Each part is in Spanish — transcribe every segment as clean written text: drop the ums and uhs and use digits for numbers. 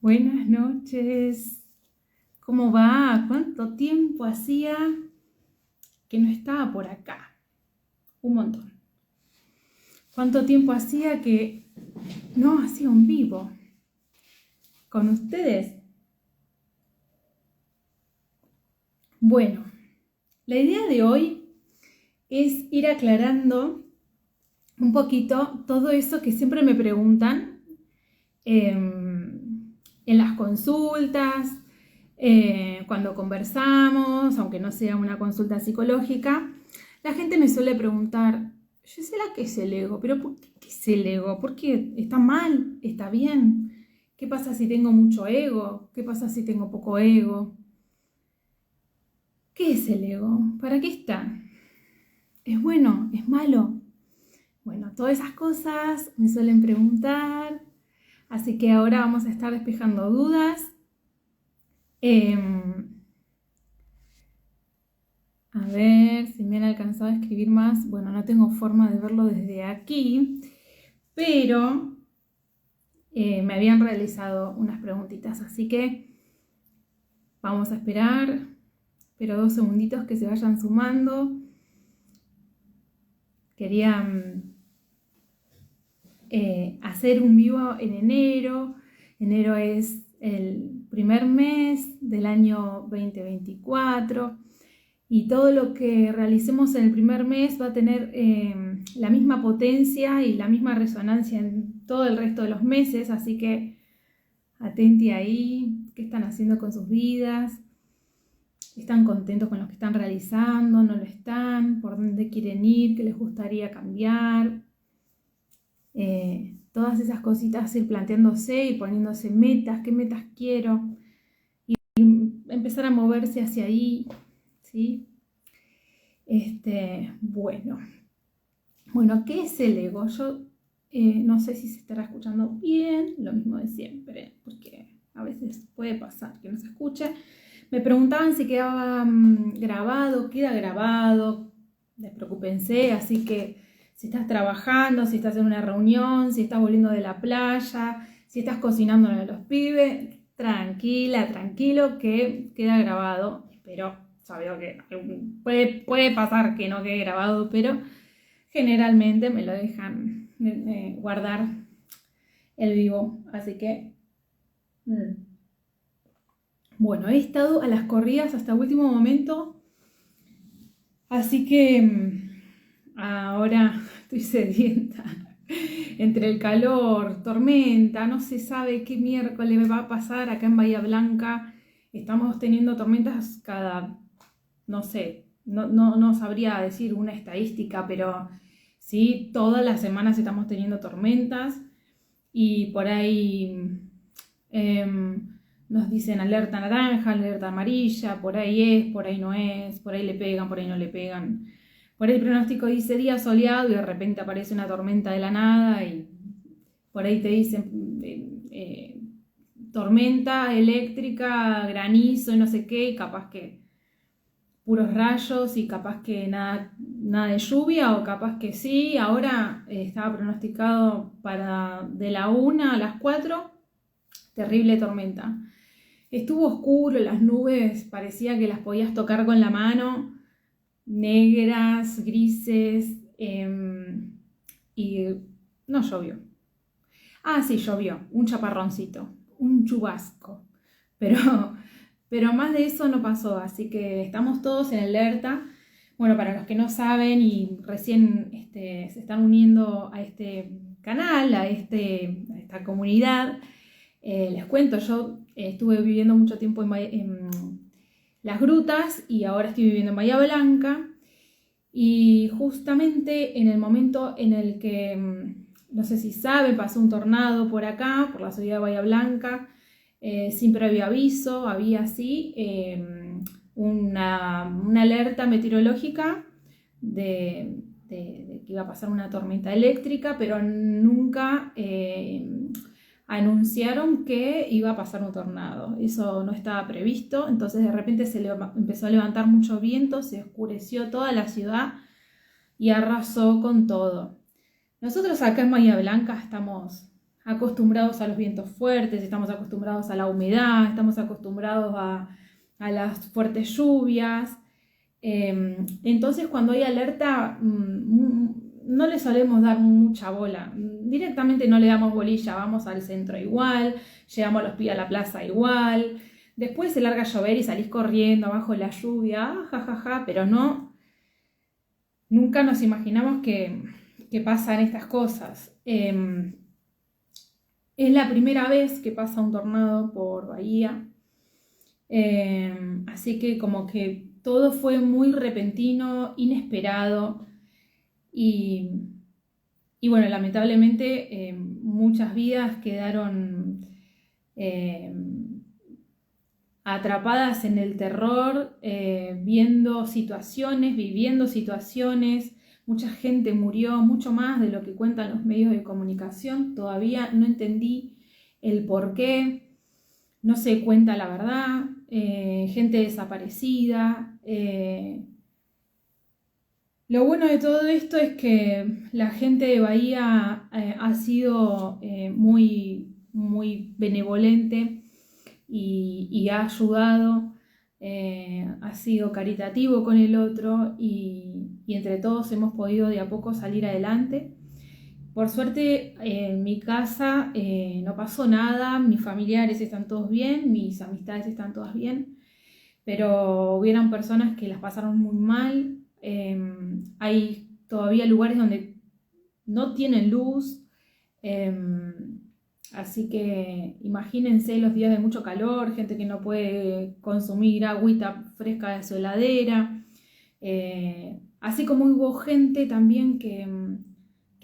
Buenas noches. ¿Cómo va? ¿Cuánto tiempo hacía que no estaba por acá? Un montón. ¿Cuánto tiempo hacía que no hacía un vivo con ustedes? Bueno, la idea de hoy es ir aclarando un poquito todo eso que siempre me preguntan en las consultas, cuando conversamos, aunque no sea una consulta psicológica. La gente me suele preguntar, Gisela, ¿qué es el ego? ¿Pero por qué es el ego? ¿Por qué? ¿Está mal? ¿Está bien? ¿Qué pasa si tengo mucho ego? ¿Qué pasa si tengo poco ego? ¿Qué es el ego? ¿Para qué está? ¿Es bueno? ¿Es malo? Bueno, todas esas cosas me suelen preguntar, así que ahora vamos a estar despejando dudas. A ver si me han alcanzado a escribir más. Bueno, no tengo forma de verlo desde aquí, pero me habían realizado unas preguntitas, así que vamos a esperar. Espero 2 segunditos que se vayan sumando. Quería hacer un vivo en enero. Enero es el primer mes del año 2024. Y todo lo que realicemos en el primer mes va a tener la misma potencia y la misma resonancia en todo el resto de los meses, así que atenti ahí, qué están haciendo con sus vidas, están contentos con lo que están realizando, no lo están, por dónde quieren ir, qué les gustaría cambiar, todas esas cositas, ir planteándose y poniéndose metas, qué metas quiero, y empezar a moverse hacia ahí, ¿sí? Bueno, ¿qué es el ego? Yo no sé si se estará escuchando bien, lo mismo de siempre, porque a veces puede pasar que no se escuche. Me preguntaban si quedaba grabado, queda grabado, despreocúpense, así que si estás trabajando, si estás en una reunión, si estás volviendo de la playa, si estás cocinando a los pibes, tranquila, tranquilo, que queda grabado, pero sabía que puede pasar que no quede grabado, pero generalmente me lo dejan guardar el vivo. Así que, bueno, he estado a las corridas hasta el último momento. Así que ahora estoy sedienta. Entre el calor, tormenta, no se sabe qué miércoles va a pasar acá en Bahía Blanca. Estamos teniendo tormentas cada, no sé, no sabría decir una estadística, pero sí, todas las semanas estamos teniendo tormentas y por ahí nos dicen alerta naranja, alerta amarilla, por ahí es, por ahí no es, por ahí le pegan, por ahí no le pegan. Por ahí el pronóstico dice día soleado y de repente aparece una tormenta de la nada y por ahí te dicen tormenta eléctrica, granizo y no sé qué, y capaz que puros rayos y capaz que nada de lluvia o capaz que sí. Ahora estaba pronosticado para de la 1 a las 4, terrible tormenta. Estuvo oscuro, las nubes parecía que las podías tocar con la mano, negras, grises, y no llovió. Ah, sí, llovió, un chaparroncito, un chubasco, pero más de eso no pasó, así que estamos todos en alerta. Bueno, para los que no saben y recién se están uniendo a este canal, a esta comunidad, les cuento, yo estuve viviendo mucho tiempo en Las Grutas y ahora estoy viviendo en Bahía Blanca. Y justamente en el momento en el que, no sé si sabe, pasó un tornado por acá, por la ciudad de Bahía Blanca, sin previo aviso, había así una alerta meteorológica de que iba a pasar una tormenta eléctrica, pero nunca anunciaron que iba a pasar un tornado. Eso no estaba previsto, entonces de repente empezó a levantar mucho viento, se oscureció toda la ciudad y arrasó con todo. Nosotros acá en Bahía Blanca estamos acostumbrados a los vientos fuertes, estamos acostumbrados a la humedad, estamos acostumbrados a las fuertes lluvias. Entonces cuando hay alerta no le solemos dar mucha bola, directamente no le damos bolilla, vamos al centro igual, llegamos a los pies a la plaza igual, después se larga a llover y salís corriendo bajo la lluvia, jajaja, pero nunca nos imaginamos que pasan estas cosas. Es la primera vez que pasa un tornado por Bahía, así que como que todo fue muy repentino, inesperado y bueno, lamentablemente muchas vidas quedaron atrapadas en el terror, viendo situaciones, viviendo situaciones. Mucha gente murió, mucho más de lo que cuentan los medios de comunicación. Todavía no entendí el por qué, no se cuenta la verdad, gente desaparecida. Lo bueno de todo esto es que la gente de Bahía ha sido muy, muy benevolente y ha ayudado, ha sido caritativo con el otro y entre todos hemos podido de a poco salir adelante. Por suerte en mi casa no pasó nada, mis familiares están todos bien, mis amistades están todas bien, pero hubieron personas que las pasaron muy mal. Hay todavía lugares donde no tienen luz, así que imagínense los días de mucho calor, gente que no puede consumir agüita fresca de su heladera, así como hubo gente también que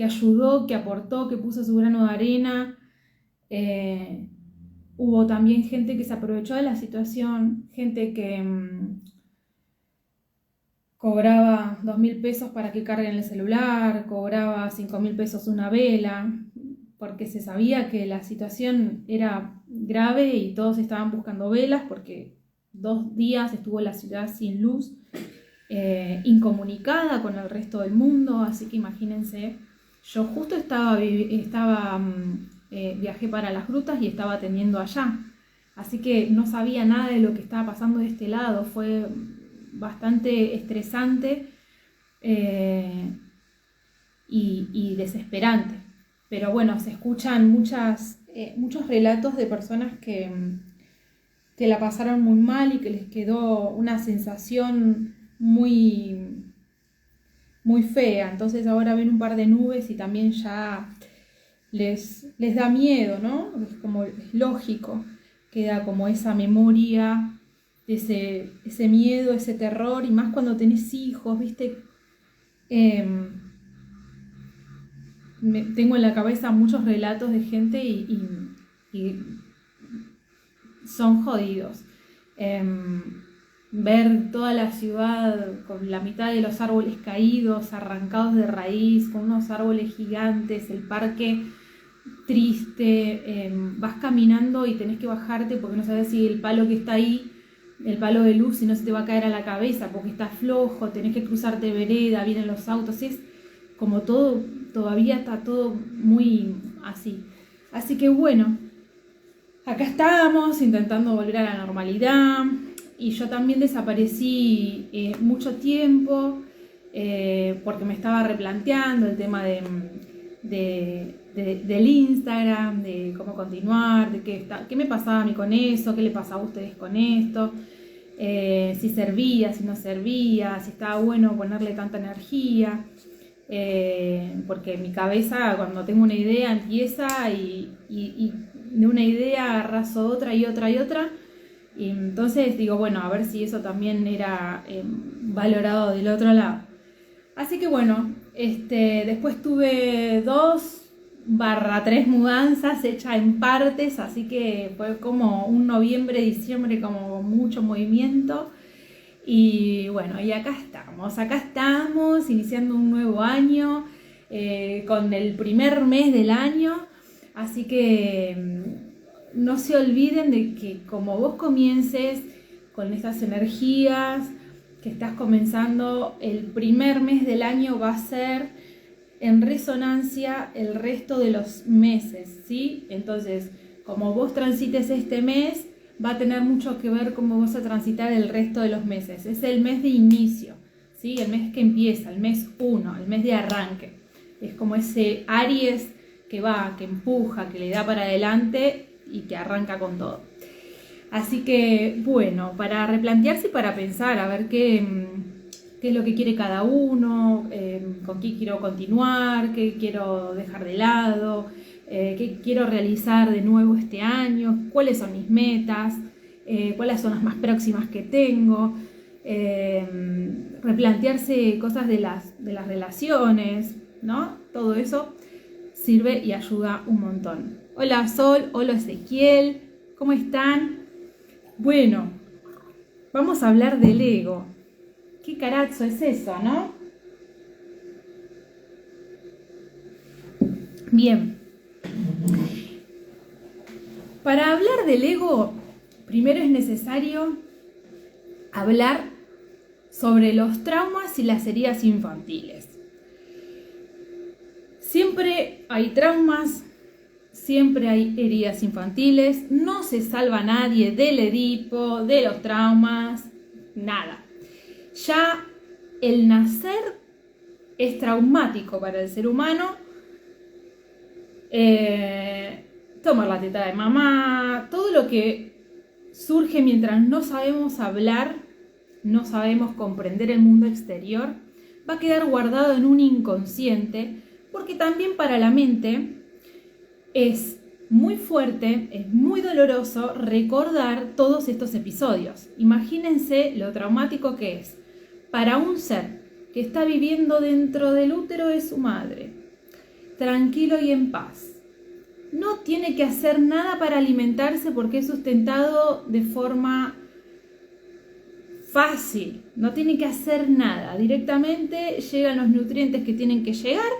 ayudó, que aportó, que puso su grano de arena. Hubo también gente que se aprovechó de la situación, gente que cobraba 2.000 pesos para que carguen el celular, cobraba 5.000 pesos una vela, porque se sabía que la situación era grave y todos estaban buscando velas porque 2 días estuvo la ciudad sin luz, incomunicada con el resto del mundo, así que imagínense, yo justo viajé para las grutas y estaba atendiendo allá, así que no sabía nada de lo que estaba pasando de este lado, fue bastante estresante y desesperante. Pero bueno, se escuchan muchos relatos de personas que la pasaron muy mal y que les quedó una sensación muy, muy fea. Entonces ahora ven un par de nubes y también ya les da miedo, ¿no? Es lógico, queda como esa memoria, ese miedo, ese terror, y más cuando tenés hijos, ¿viste? Tengo en la cabeza muchos relatos de gente y son jodidos. Ver toda la ciudad con la mitad de los árboles caídos, arrancados de raíz, con unos árboles gigantes, el parque triste, vas caminando y tenés que bajarte porque no sabes si el palo que está ahí, el palo de luz, si no se te va a caer a la cabeza porque está flojo, tenés que cruzarte vereda, vienen los autos, es como todo, todavía está todo muy así. Así que bueno, acá estamos intentando volver a la normalidad y yo también desaparecí mucho tiempo porque me estaba replanteando el tema del Instagram, de cómo continuar, de qué me pasaba a mí con eso, qué le pasaba a ustedes con esto, si servía, si no servía, si estaba bueno ponerle tanta energía, porque mi cabeza cuando tengo una idea empieza y de una idea arraso otra y otra y otra, y entonces digo, bueno, a ver si eso también era valorado del otro lado. Así que bueno, después tuve 2/3 mudanzas hechas en partes, así que fue como un noviembre, diciembre, como mucho movimiento. Y bueno, y acá estamos iniciando un nuevo año, con el primer mes del año, así que no se olviden de que como vos comiences con estas energías que estás comenzando, el primer mes del año va a ser en resonancia el resto de los meses, ¿sí? Entonces, como vos transites este mes, va a tener mucho que ver cómo vas a transitar el resto de los meses. Es el mes de inicio, ¿sí? El mes que empieza, el mes 1, el mes de arranque. Es como ese Aries que va, que empuja, que le da para adelante y que arranca con todo. Así que, bueno, para replantearse y para pensar, a ver qué es lo que quiere cada uno, con qué quiero continuar, qué quiero dejar de lado, qué quiero realizar de nuevo este año, cuáles son mis metas, cuáles son las más próximas que tengo, replantearse cosas de las relaciones, ¿no? Todo eso sirve y ayuda un montón. Hola Sol, hola Ezequiel, ¿cómo están? Bueno, vamos a hablar del ego. ¿Qué carazo es eso, no? Bien. Para hablar del ego, primero es necesario hablar sobre los traumas y las heridas infantiles. Siempre hay traumas, siempre hay heridas infantiles, no se salva nadie del Edipo, de los traumas, nada. Ya el nacer es traumático para el ser humano, tomar la teta de mamá, todo lo que surge mientras no sabemos hablar, no sabemos comprender el mundo exterior, va a quedar guardado en un inconsciente, porque también para la mente es muy fuerte, es muy doloroso recordar todos estos episodios. Imagínense lo traumático que es para un ser que está viviendo dentro del útero de su madre, tranquilo y en paz. No tiene que hacer nada para alimentarse porque es sustentado de forma fácil. No tiene que hacer nada. Directamente llegan los nutrientes que tienen que llegar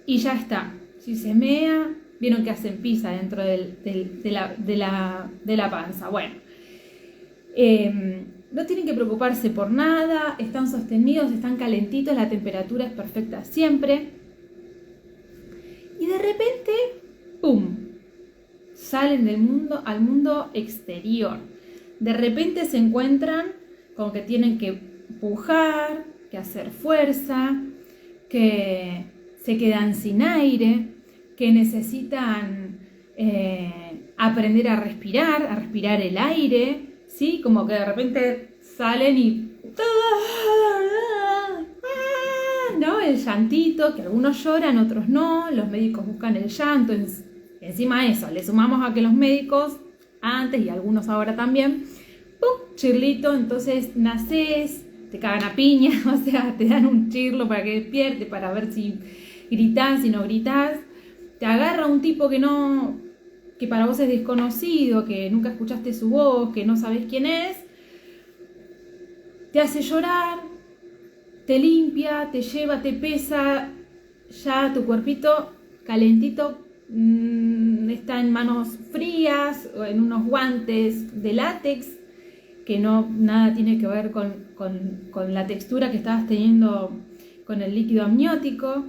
y ya está. Si se mea, vieron que hacen pizza dentro de la panza. Bueno, no tienen que preocuparse por nada, están sostenidos, están calentitos, la temperatura es perfecta siempre. Y de repente, ¡pum!, salen del mundo al mundo exterior. De repente se encuentran con que tienen que pujar, que hacer fuerza, que se quedan sin aire, que necesitan aprender a respirar el aire, ¿sí? Como que de repente salen y... ¿no? El llantito, que algunos lloran, otros no, los médicos buscan el llanto, encima de eso, le sumamos a que los médicos, antes y algunos ahora también, ¡pum!, chirlito, entonces nacés, te cagan a piña, o sea, te dan un chirlo para que despiertes, para ver si gritás, si no gritás, te agarra un tipo que para vos es desconocido, que nunca escuchaste su voz, que no sabés quién es, te hace llorar, te limpia, te lleva, te pesa, ya tu cuerpito calentito está en manos frías o en unos guantes de látex que nada tiene que ver con la textura que estabas teniendo con el líquido amniótico.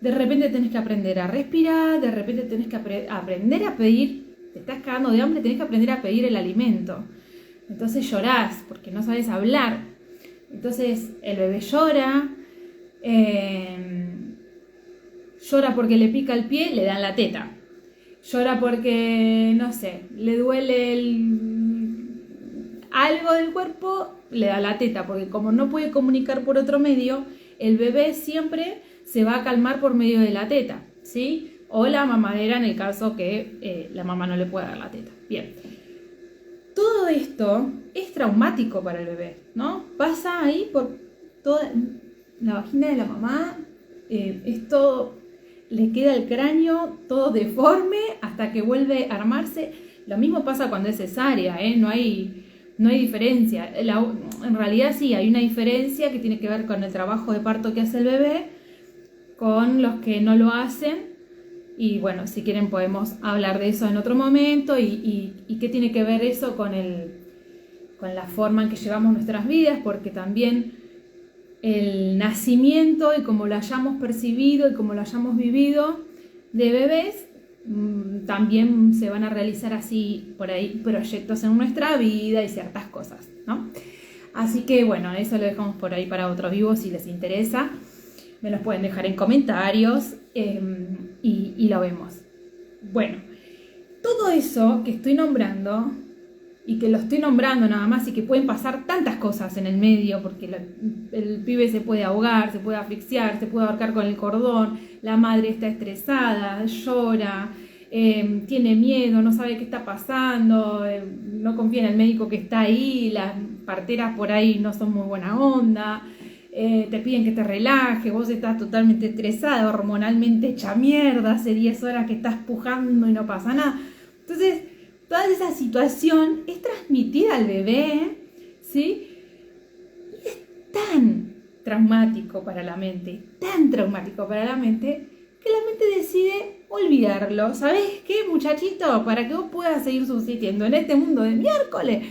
De repente tenés que aprender a respirar, de repente tenés que aprender a pedir, te estás cagando de hambre, tenés que aprender a pedir el alimento. Entonces llorás porque no sabes hablar. Entonces el bebé llora, llora porque le pica el pie, le dan la teta. Llora porque, no sé, le duele algo del cuerpo, le da la teta. Porque como no puede comunicar por otro medio, el bebé siempre se va a calmar por medio de la teta, ¿sí? O la mamadera en el caso que la mamá no le pueda dar la teta. Bien. Todo esto es traumático para el bebé, ¿no? Pasa ahí por toda la vagina de la mamá, esto le queda el cráneo todo deforme hasta que vuelve a armarse. Lo mismo pasa cuando es cesárea, no hay diferencia. En realidad sí, hay una diferencia que tiene que ver con el trabajo de parto que hace el bebé, con los que no lo hacen. Y bueno, si quieren podemos hablar de eso en otro momento y qué tiene que ver eso con la forma en que llevamos nuestras vidas, porque también el nacimiento y como lo hayamos percibido y como lo hayamos vivido de bebés, también se van a realizar así por ahí proyectos en nuestra vida y ciertas cosas, ¿no? Así que bueno, eso lo dejamos por ahí para otro vivo si les interesa. Me los pueden dejar en comentarios y lo vemos. Bueno, todo eso que estoy nombrando y que lo estoy nombrando nada más y que pueden pasar tantas cosas en el medio porque el pibe se puede ahogar, se puede asfixiar, se puede ahorcar con el cordón, la madre está estresada, llora, tiene miedo, no sabe qué está pasando, no confía en el médico que está ahí, las parteras por ahí no son muy buena onda, te piden que te relajes, vos estás totalmente estresada, hormonalmente hecha mierda, hace 10 horas que estás pujando y no pasa nada. Entonces, toda esa situación es transmitida al bebé, ¿sí? Y es tan traumático para la mente, que la mente decide olvidarlo. ¿Sabés qué, muchachito? Para que vos puedas seguir subsistiendo en este mundo de miércoles,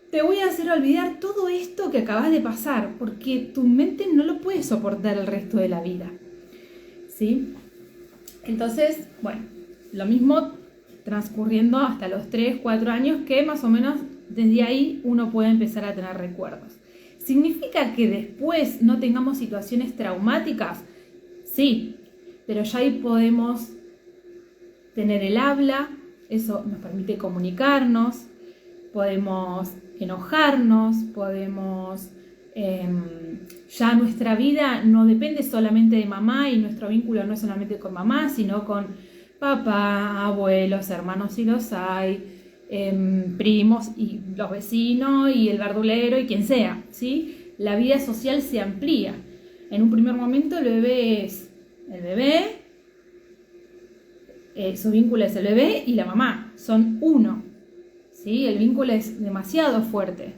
te voy a hacer olvidar todo esto que acabas de pasar, porque tu mente no lo puede soportar el resto de la vida, ¿sí? Entonces, bueno, lo mismo transcurriendo hasta los 3, 4 años, que más o menos desde ahí uno puede empezar a tener recuerdos. ¿Significa que después no tengamos situaciones traumáticas? Sí, pero ya ahí podemos tener el habla, eso nos permite comunicarnos, podemos enojarnos, podemos... ya nuestra vida no depende solamente de mamá y nuestro vínculo no es solamente con mamá, sino con papá, abuelos, hermanos si los hay, primos y los vecinos y el verdulero y quien sea, ¿sí? La vida social se amplía. En un primer momento el bebé es el bebé, su vínculo es el bebé y la mamá, son uno, ¿sí? El vínculo es demasiado fuerte,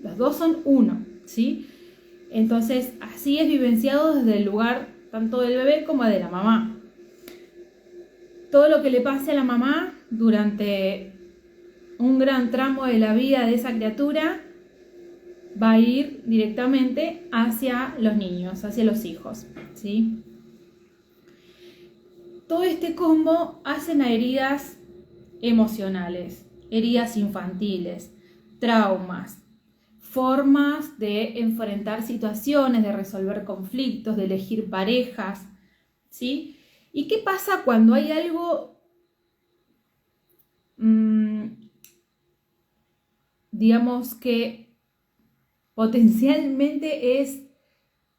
los dos son uno, ¿sí? Entonces así es vivenciado desde el lugar tanto del bebé como de la mamá. Todo lo que le pase a la mamá durante un gran tramo de la vida de esa criatura va a ir directamente hacia los niños, hacia los hijos, ¿sí? Todo este combo hacen a heridas emocionales, heridas infantiles, traumas, formas de enfrentar situaciones, de resolver conflictos, de elegir parejas, ¿sí? ¿Y qué pasa cuando hay algo, digamos que potencialmente es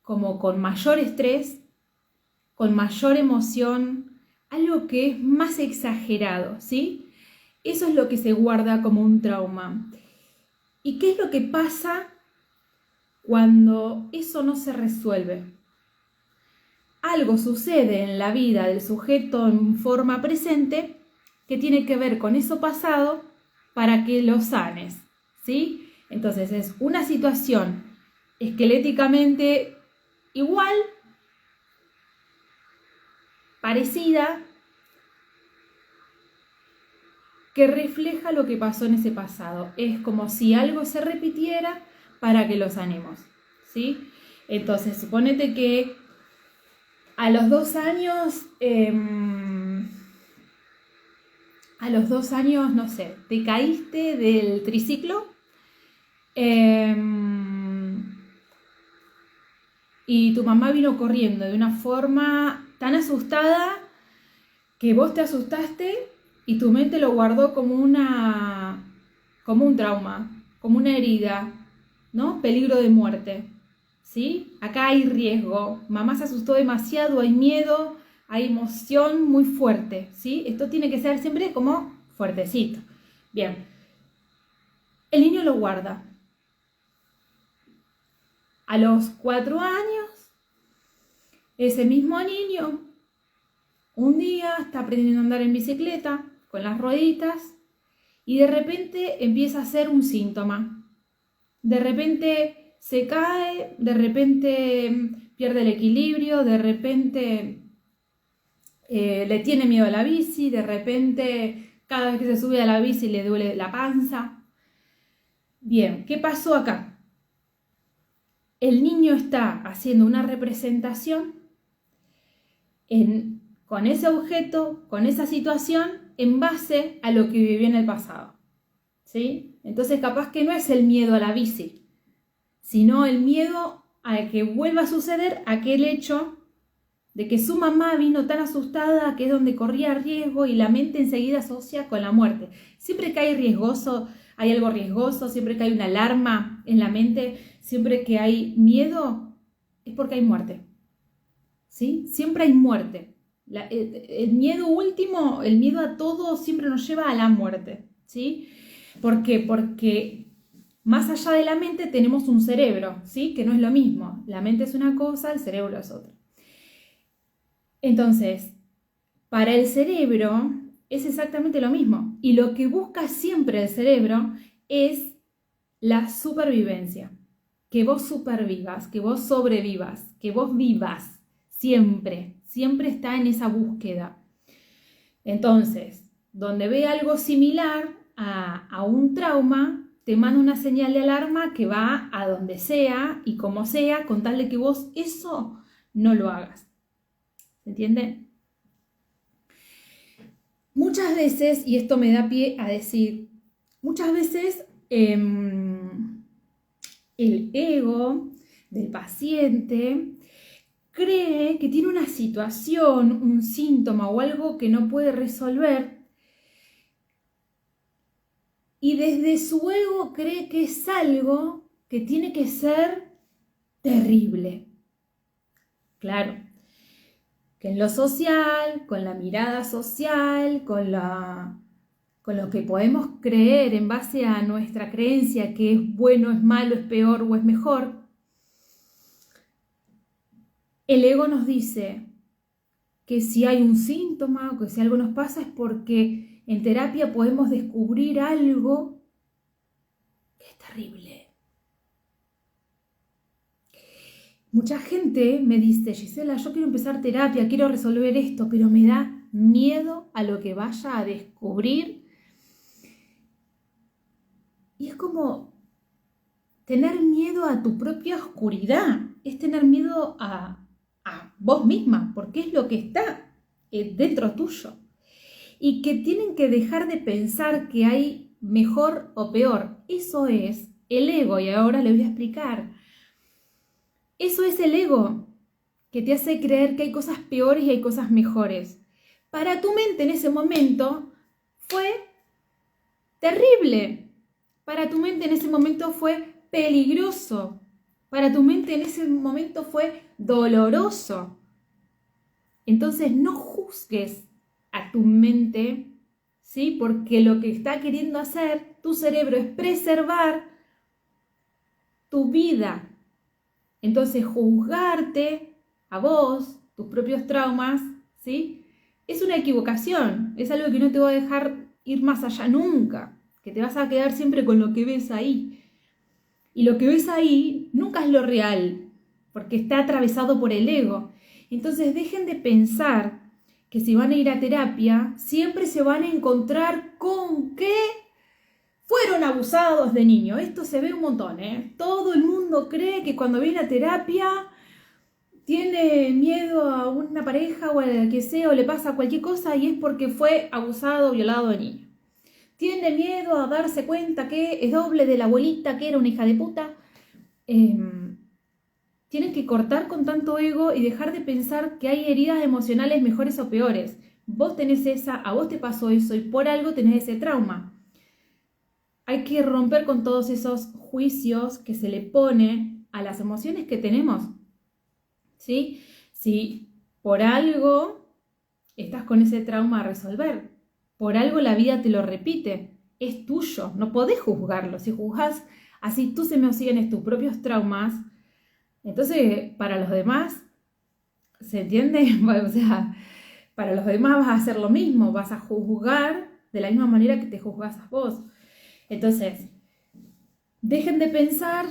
como con mayor estrés, con mayor emoción, algo que es más exagerado, ¿sí? Eso es lo que se guarda como un trauma. ¿Y qué es lo que pasa cuando eso no se resuelve? Algo sucede en la vida del sujeto en forma presente que tiene que ver con eso pasado para que lo sanes, ¿sí? Entonces es una situación esqueléticamente igual, parecida, que refleja lo que pasó en ese pasado. Es como si algo se repitiera para que lo sanemos, ¿sí? Entonces, suponete que a los 2 años, no sé, te caíste del triciclo y tu mamá vino corriendo de una forma tan asustada que vos te asustaste y tu mente lo guardó como un trauma, como una herida, ¿no? Peligro de muerte, ¿sí? Acá hay riesgo, mamá se asustó demasiado, hay miedo, hay emoción muy fuerte, ¿sí? Esto tiene que ser siempre como fuertecito. Bien, el niño lo guarda. A los 4 años, ese mismo niño, un día está aprendiendo a andar en bicicleta con las rueditas y de repente empieza a ser un síntoma. De repente se cae, de repente pierde el equilibrio, de repente le tiene miedo a la bici, de repente cada vez que se sube a la bici le duele la panza. Bien, ¿qué pasó acá? el niño está haciendo una representación con ese objeto, con esa situación, en base a lo que vivió en el pasado, ¿sí? Entonces capaz que no es el miedo a la bici, sino el miedo a que vuelva a suceder aquel hecho de que su mamá vino tan asustada que es donde corría riesgo y la mente enseguida asocia con la muerte. Siempre que hay algo riesgoso, siempre que hay una alarma en la mente, siempre que hay miedo, es porque hay muerte, ¿sí? Siempre hay muerte. El miedo último, el miedo a todo siempre nos lleva a la muerte, ¿sí? ¿Por qué? Porque más allá de la mente tenemos un cerebro, ¿sí? Que no es lo mismo. La mente es una cosa, el cerebro es otra. Entonces, para el cerebro es exactamente lo mismo. Y lo que busca siempre el cerebro es la supervivencia. Que vos supervivas, que vos sobrevivas, que vos vivas. Siempre está en esa búsqueda. Entonces, donde ve algo similar a un trauma, te manda una señal de alarma que va a donde sea y como sea, con tal de que vos eso no lo hagas. ¿Se entiende? Muchas veces, y esto me da pie a decir, muchas veces el ego del paciente cree que tiene una situación, un síntoma o algo que no puede resolver y desde su ego cree que es algo que tiene que ser terrible. Claro, que en lo social, con la mirada social, con lo que podemos creer en base a nuestra creencia que es bueno, es malo, es peor o es mejor, el ego nos dice que si hay un síntoma o que si algo nos pasa es porque en terapia podemos descubrir algo que es terrible. Mucha gente me dice, Gisela, yo quiero empezar terapia, quiero resolver esto, pero me da miedo a lo que vaya a descubrir. Y es como tener miedo a tu propia oscuridad, es tener miedo a vos misma, porque es lo que está dentro tuyo. Y que tienen que dejar de pensar que hay mejor o peor. Eso es el ego, y ahora les voy a explicar. Eso es el ego, que te hace creer que hay cosas peores y hay cosas mejores. Para tu mente en ese momento fue terrible. Para tu mente en ese momento fue peligroso. Para tu mente en ese momento fue doloroso. Entonces no juzgues a tu mente, ¿sí? Porque lo que está queriendo hacer tu cerebro es preservar tu vida. Entonces juzgarte a vos, tus propios traumas, ¿sí? Es una equivocación, es algo que no te va a dejar ir más allá nunca, que te vas a quedar siempre con lo que ves ahí. Y lo que ves ahí nunca es lo real, porque está atravesado por el ego. Entonces dejen de pensar que si van a ir a terapia, siempre se van a encontrar con que fueron abusados de niño. Esto se ve un montón, ¿eh? Todo el mundo cree que cuando viene a terapia tiene miedo a una pareja o a la que sea, o le pasa cualquier cosa y es porque fue abusado o violado de niño. Tiene miedo a darse cuenta que es doble de la abuelita, que era una hija de puta. Tienen que cortar con tanto ego y dejar de pensar que hay heridas emocionales mejores o peores. Vos tenés esa, a vos te pasó eso y por algo tenés ese trauma. Hay que romper con todos esos juicios que se le pone a las emociones que tenemos. ¿Sí? Si por algo estás con ese trauma a resolver, por algo la vida te lo repite, es tuyo, no podés juzgarlo. Si juzgás así tú se me siguen tus propios traumas, entonces para los demás, ¿se entiende? O sea, para los demás vas a hacer lo mismo, vas a juzgar de la misma manera que te juzgás a vos. Entonces, dejen de pensar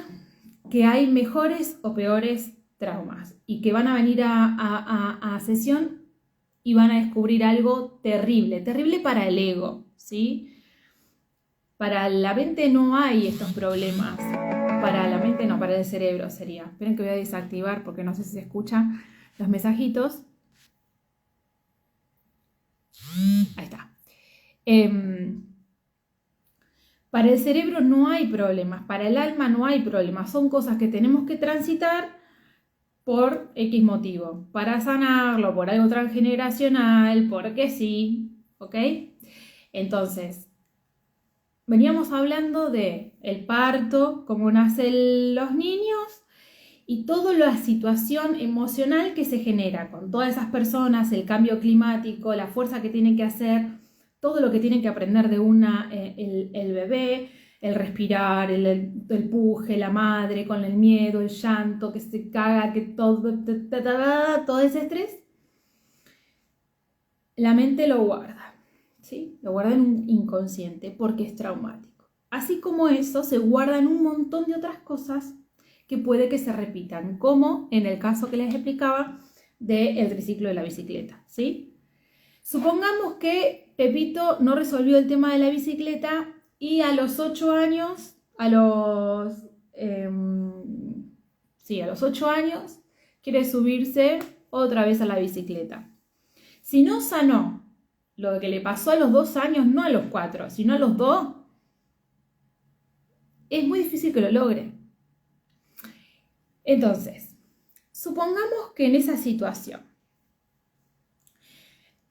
que hay mejores o peores traumas y que van a venir a sesión y van a descubrir algo terrible, terrible para el ego, ¿sí? Para la mente no hay estos problemas. para la mente, no, para el cerebro sería. Esperen que voy a desactivar porque no sé si se escuchan los mensajitos. Ahí está. Para el cerebro no hay problemas, para el alma no hay problemas. Son cosas que tenemos que transitar por X motivo. Para sanarlo, por algo transgeneracional, porque sí, ¿ok? Entonces, veníamos hablando de el parto, cómo nacen los niños y toda la situación emocional que se genera con todas esas personas, el cambio climático, la fuerza que tienen que hacer, todo lo que tienen que aprender de el bebé, el respirar, el puje, la madre con el miedo, el llanto, que se caga, que todo ese estrés, la mente lo guarda, ¿sí? Lo guarda en un inconsciente porque es traumático. Así como eso, se guardan un montón de otras cosas que puede que se repitan, como en el caso que les explicaba del triciclo de la bicicleta, ¿sí? Supongamos que Pepito no resolvió el tema de la bicicleta y a los 8 años, a los 8 años, quiere subirse otra vez a la bicicleta. Si no sanó lo que le pasó a los 2 años, no a los 4, sino a los 2, es muy difícil que lo logre. Entonces, supongamos que en esa situación,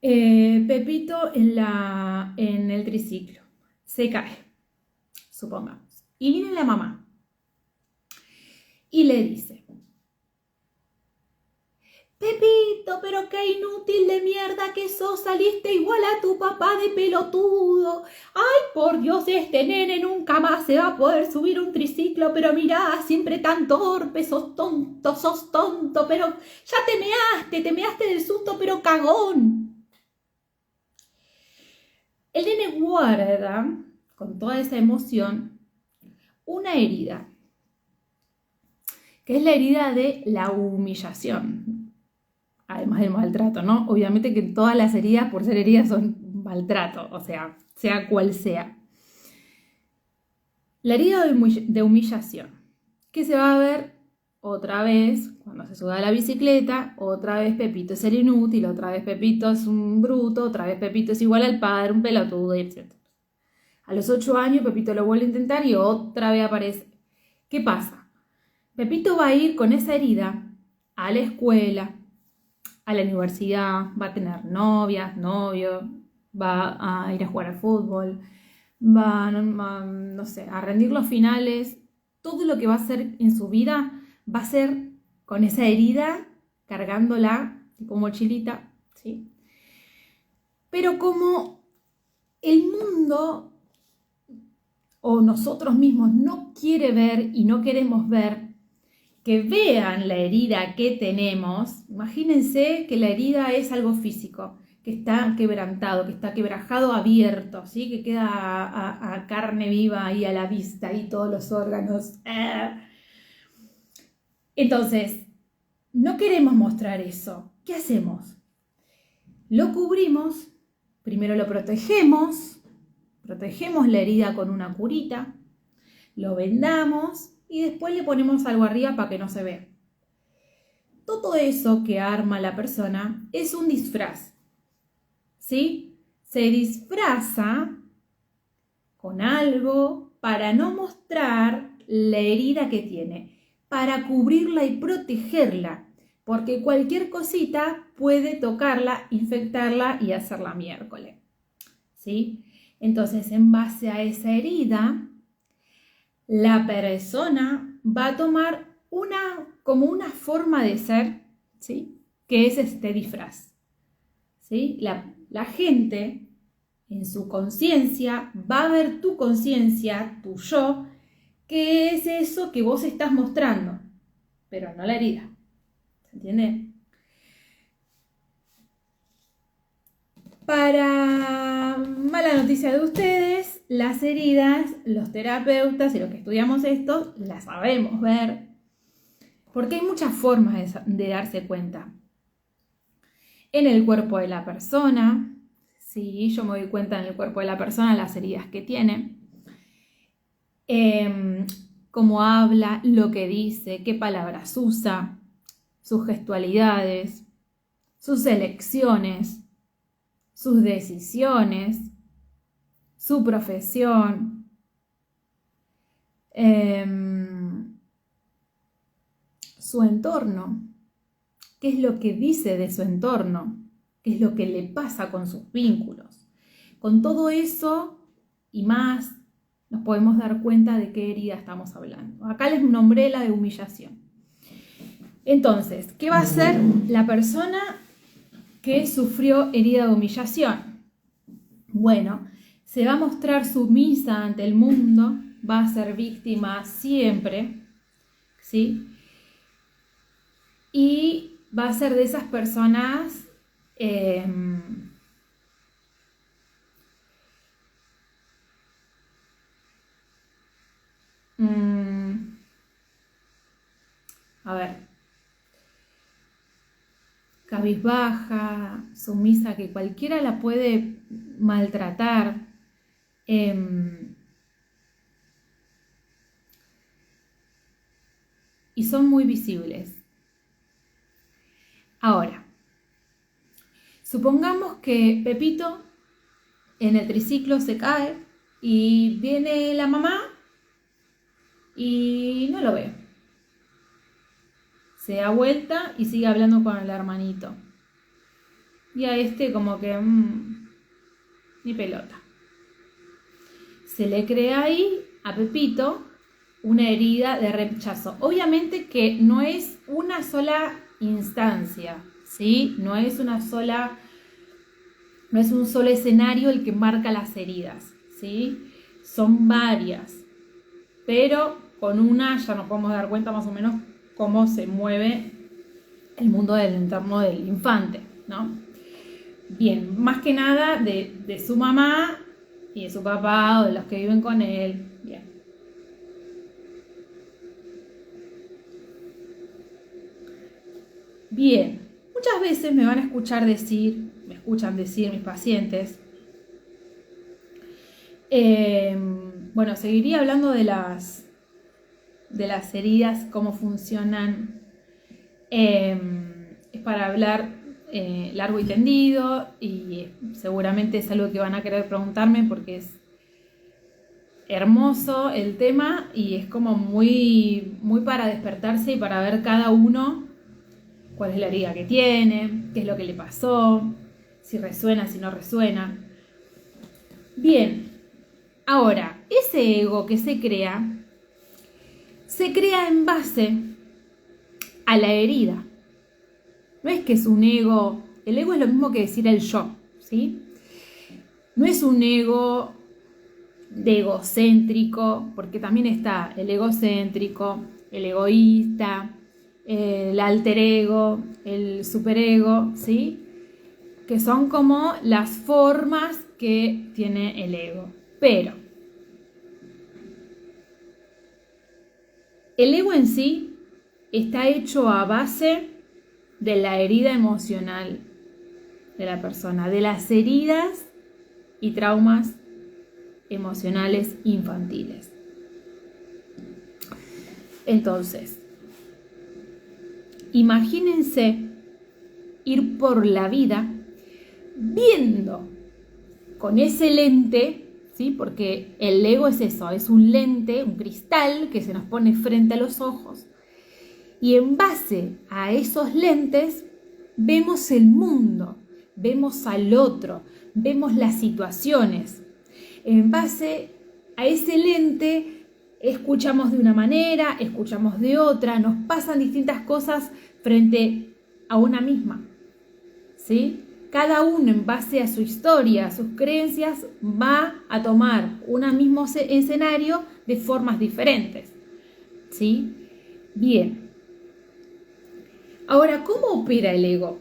Pepito en el triciclo se cae, supongamos, y viene la mamá y le dice: Pepito, pero qué inútil de mierda que sos, saliste igual a tu papá de pelotudo. Ay, por Dios, este nene nunca más se va a poder subir un triciclo, pero mirá, siempre tan torpe, sos tonto, pero ya te measte del susto, pero cagón. El nene guarda, con toda esa emoción, una herida, que es la herida de la humillación. Además del maltrato, ¿no? Obviamente que todas las heridas, por ser heridas, son maltrato, o sea cual sea. La herida de humillación, que se va a ver otra vez cuando se sube a la bicicleta, otra vez Pepito es el inútil, otra vez Pepito es un bruto, otra vez Pepito es igual al padre, un pelotudo, etc. A los 8 años Pepito lo vuelve a intentar y otra vez aparece. ¿Qué pasa? Pepito va a ir con esa herida a la escuela, a la universidad, va a tener novias, novios, va a ir a jugar al fútbol, va no sé, a rendir los finales. Todo lo que va a hacer en su vida va a ser con esa herida, cargándola tipo mochilita, ¿sí? Pero como el mundo o nosotros mismos no quiere ver y no queremos ver, que vean la herida que tenemos, imagínense que la herida es algo físico, que está quebrantado, que está quebrajado abierto, ¿sí? Que queda a carne viva ahí a la vista y todos los órganos. Entonces, no queremos mostrar eso. ¿Qué hacemos? Lo cubrimos, primero lo protegemos la herida con una curita, lo vendamos y después le ponemos algo arriba para que no se vea. Todo eso que arma la persona es un disfraz, ¿sí? Se disfraza con algo para no mostrar la herida que tiene, para cubrirla y protegerla, porque cualquier cosita puede tocarla, infectarla y hacerla miércoles, ¿sí? Entonces, en base a esa herida, la persona va a tomar como una forma de ser, ¿sí? Que es este disfraz, ¿sí? La gente en su conciencia va a ver tu conciencia, tu yo, que es eso que vos estás mostrando, pero no la herida. ¿Se entiende? Para mala noticia de ustedes, las heridas, los terapeutas y los que estudiamos esto, las sabemos ver, porque hay muchas formas de darse cuenta. En el cuerpo de la persona, sí, yo me doy cuenta en el cuerpo de la persona las heridas que tiene. cómo habla, lo que dice, qué palabras usa, sus gestualidades, sus elecciones, sus decisiones, su profesión, su entorno, qué es lo que dice de su entorno, qué es lo que le pasa con sus vínculos. Con todo eso y más, nos podemos dar cuenta de qué herida estamos hablando. Acá les nombré la de humillación. Entonces, ¿qué va a hacer la persona que sufrió herida de humillación? Bueno, se va a mostrar sumisa ante el mundo, va a ser víctima siempre, ¿sí? Y va a ser de esas personas a ver, cabizbaja, sumisa, que cualquiera la puede maltratar. Y son muy visibles. Ahora, supongamos que Pepito en el triciclo se cae y viene la mamá y no lo ve. Se da vuelta y sigue hablando con el hermanito. Y a este como que ni pelota. Se le crea ahí a Pepito una herida de rechazo. Obviamente que no es una sola instancia, ¿sí? No es un solo escenario el que marca las heridas, ¿sí? Son varias, pero con una ya nos podemos dar cuenta más o menos cómo se mueve el mundo del entorno del infante, ¿no? Bien, más que nada de su mamá y de su papá o de los que viven con él. Bien. Bien, muchas veces me escuchan decir mis pacientes, bueno, seguiría hablando de las heridas, cómo funcionan, es para hablar largo y tendido y seguramente es algo que van a querer preguntarme porque es hermoso el tema y es como muy, muy para despertarse y para ver cada uno cuál es la herida que tiene, qué es lo que le pasó, si resuena, si no resuena. Bien, ahora, ese ego que se crea en base a la herida. No es que es un ego, el ego es lo mismo que decir el yo, ¿sí? No es un ego de egocéntrico, porque también está el egocéntrico, el egoísta, el alter ego, el superego, ¿sí? Que son como las formas que tiene el ego. Pero el ego en sí está hecho a base de la herida emocional de la persona, de las heridas y traumas emocionales infantiles. Entonces, imagínense ir por la vida viendo con ese lente, ¿sí? Porque el ego es eso, es un lente, un cristal que se nos pone frente a los ojos. Y en base a esos lentes vemos el mundo, vemos al otro, vemos las situaciones. En base a ese lente escuchamos de una manera, escuchamos de otra, nos pasan distintas cosas frente a una misma, ¿sí? Cada uno en base a su historia, a sus creencias, va a tomar un mismo escenario de formas diferentes, ¿sí? Bien. Ahora, ¿cómo opera el ego?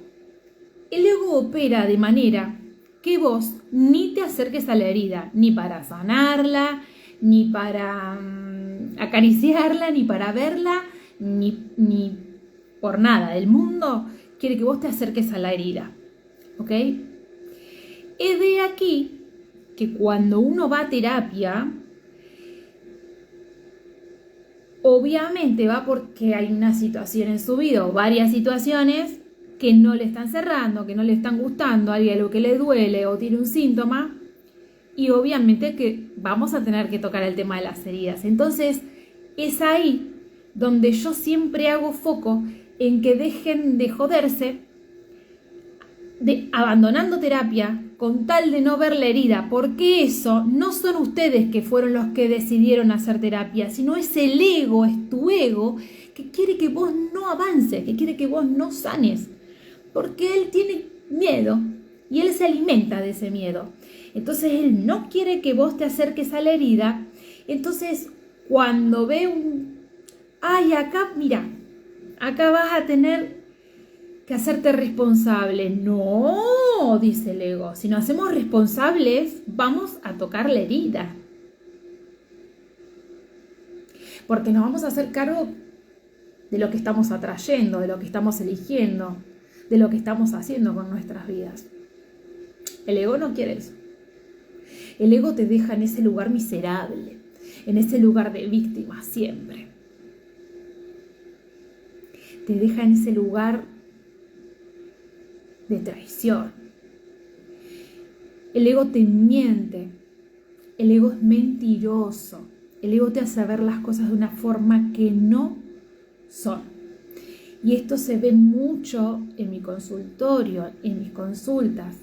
El ego opera de manera que vos ni te acerques a la herida, ni para sanarla, ni para acariciarla, ni para verla, ni por nada. El mundo quiere que vos te acerques a la herida, ¿ok? Es de aquí que cuando uno va a terapia, obviamente va porque hay una situación en su vida o varias situaciones que no le están cerrando, que no le están gustando, hay algo que le duele o tiene un síntoma, y obviamente que vamos a tener que tocar el tema de las heridas. Entonces es ahí donde yo siempre hago foco en que dejen de joderse, abandonando terapia con tal de no ver la herida, porque eso no son ustedes que fueron los que decidieron hacer terapia, sino es el ego, es tu ego que quiere que vos no avances, que quiere que vos no sanes, porque él tiene miedo y él se alimenta de ese miedo. Entonces él no quiere que vos te acerques a la herida. Entonces cuando ve ay, acá, mira, acá vas a tener que hacerte responsable. No, dice el ego. Si nos hacemos responsables, vamos a tocar la herida. Porque nos vamos a hacer cargo de lo que estamos atrayendo, de lo que estamos eligiendo, de lo que estamos haciendo con nuestras vidas. El ego no quiere eso. El ego te deja en ese lugar miserable, en ese lugar de víctima siempre. Te deja en ese lugar de traición. El ego te miente. El ego es mentiroso. El ego te hace ver las cosas de una forma que no son. Y esto se ve mucho en mi consultorio, en mis consultas.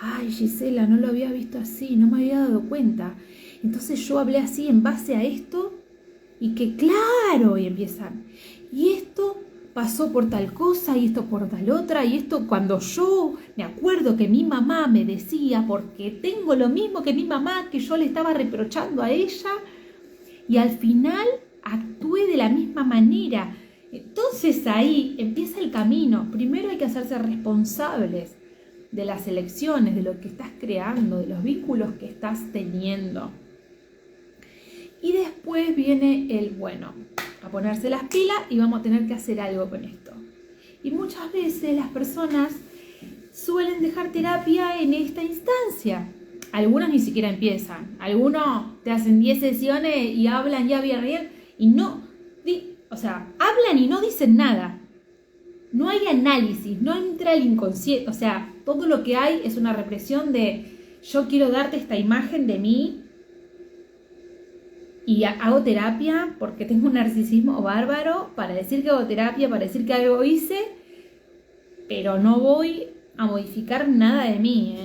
Ay, Gisela, no lo había visto así, no me había dado cuenta. Entonces yo hablé así en base a esto y que claro, y empiezan. Y esto pasó por tal cosa y esto por tal otra, y esto cuando yo me acuerdo que mi mamá me decía, porque tengo lo mismo que mi mamá, que yo le estaba reprochando a ella, y al final actué de la misma manera. Entonces ahí empieza el camino. Primero hay que hacerse responsables de las elecciones, de lo que estás creando, de los vínculos que estás teniendo. Y después viene el bueno, a ponerse las pilas y vamos a tener que hacer algo con esto. Y muchas veces las personas suelen dejar terapia en esta instancia. Algunos ni siquiera empiezan. Algunos te hacen 10 sesiones y hablan ya bien y no, hablan y no dicen nada. No hay análisis, no entra el inconsciente. O sea, todo lo que hay es una represión de yo quiero darte esta imagen de mí y hago terapia porque tengo un narcisismo bárbaro para decir que hago terapia, para decir que algo hice, pero no voy a modificar nada de mí,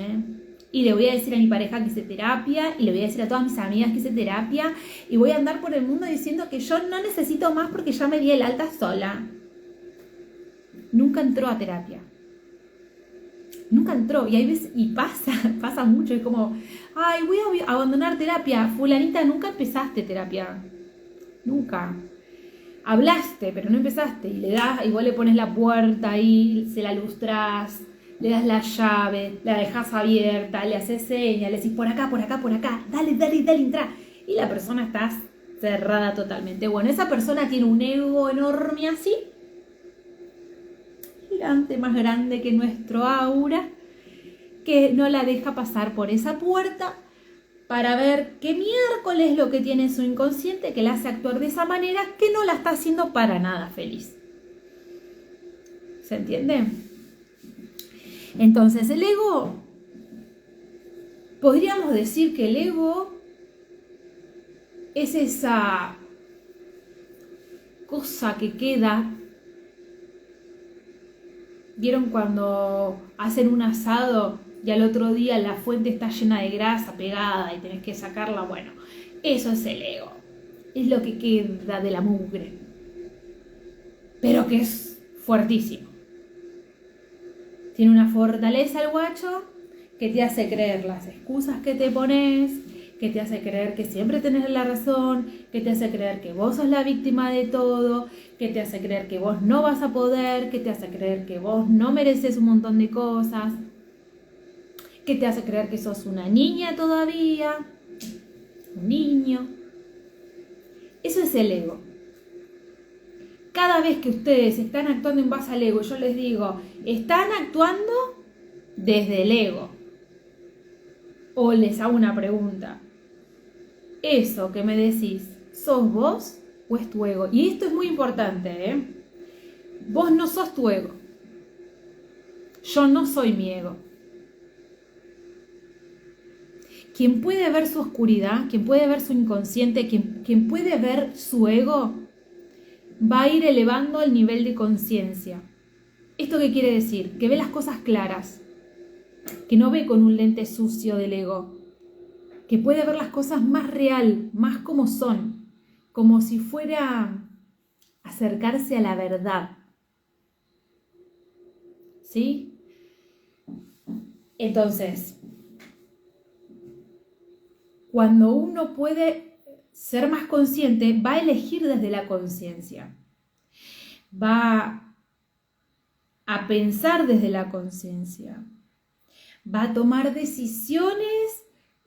Y le voy a decir a mi pareja que hice terapia, y le voy a decir a todas mis amigas que hice terapia, y voy a andar por el mundo diciendo que yo no necesito más porque ya me di el alta sola. Nunca entró a terapia. Nunca entró. Y hay veces, y pasa mucho, es como, ay, voy a abandonar terapia. Fulanita, nunca empezaste terapia. Nunca. Hablaste, pero no empezaste. Y le das, igual le pones la puerta ahí, se la lustrás, le das la llave, la dejas abierta, le haces señas, le decís por acá, dale, entra. Y la persona está cerrada totalmente. Bueno, esa persona tiene un ego enorme así, gigante, más grande que nuestro aura, que no la deja pasar por esa puerta para ver qué miércoles es lo que tiene su inconsciente que la hace actuar de esa manera, que no la está haciendo para nada feliz. ¿Se entiende? Entonces el ego, podríamos decir que el ego es esa cosa que queda. ¿Vieron cuando hacen un asado y al otro día la fuente está llena de grasa pegada y tenés que sacarla? Bueno, eso es el ego. Es lo que queda de la mugre. Pero que es fuertísimo. Tiene una fortaleza el guacho que te hace creer las excusas que te pones, que te hace creer que siempre tenés la razón, que te hace creer que vos sos la víctima de todo, que te hace creer que vos no vas a poder, que te hace creer que vos no mereces un montón de cosas, que te hace creer que sos una niña todavía, un niño. Eso es el ego. Cada vez que ustedes están actuando en base al ego, yo les digo, están actuando desde el ego. O les hago una pregunta. ¿Eso que me decís, sos vos? o es tu ego? Y esto es muy importante, ¿eh? Vos no sos tu ego. Yo no soy mi ego. Quien puede ver su oscuridad, quien puede ver su inconsciente, quien puede ver su ego, va a ir elevando el nivel de conciencia. ¿Esto qué quiere decir? Que ve las cosas claras, que no ve con un lente sucio del ego, que puede ver las cosas más real, más como son, como si fuera acercarse a la verdad. ¿Sí? Entonces, cuando uno puede ser más consciente, va a elegir desde la conciencia. Va a pensar desde la conciencia. Va a tomar decisiones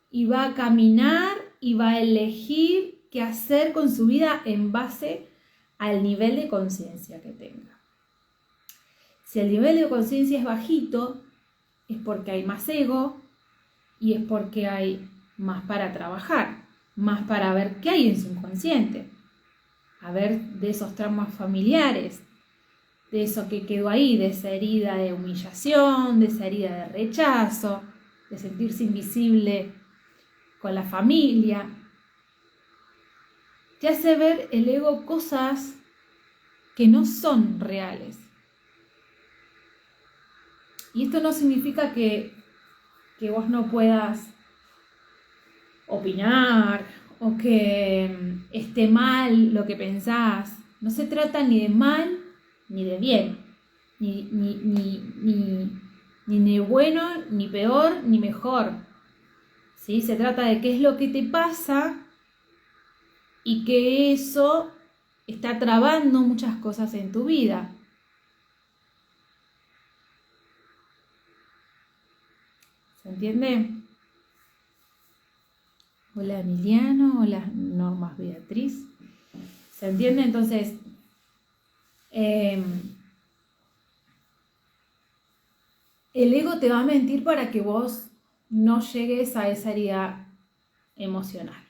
y va a caminar y va a elegir qué hacer con su vida en base al nivel de conciencia que tenga. Si el nivel de conciencia es bajito, es porque hay más ego y es porque hay más para trabajar, más para ver qué hay en su inconsciente, a ver de esos traumas familiares, de eso que quedó ahí, de esa herida de humillación, de esa herida de rechazo, de sentirse invisible con la familia. Te hace ver el ego cosas que no son reales. Y esto no significa que vos no puedas opinar o que esté mal lo que pensás. No se trata ni de mal ni de bien, ni bueno, ni peor, ni mejor. ¿Sí? Se trata de qué es lo que te pasa y que eso está trabando muchas cosas en tu vida. ¿Se entiende? Hola Emiliano, hola Normas Beatriz. ¿Se entiende? Entonces, el ego te va a mentir para que vos no llegues a esa herida emocional.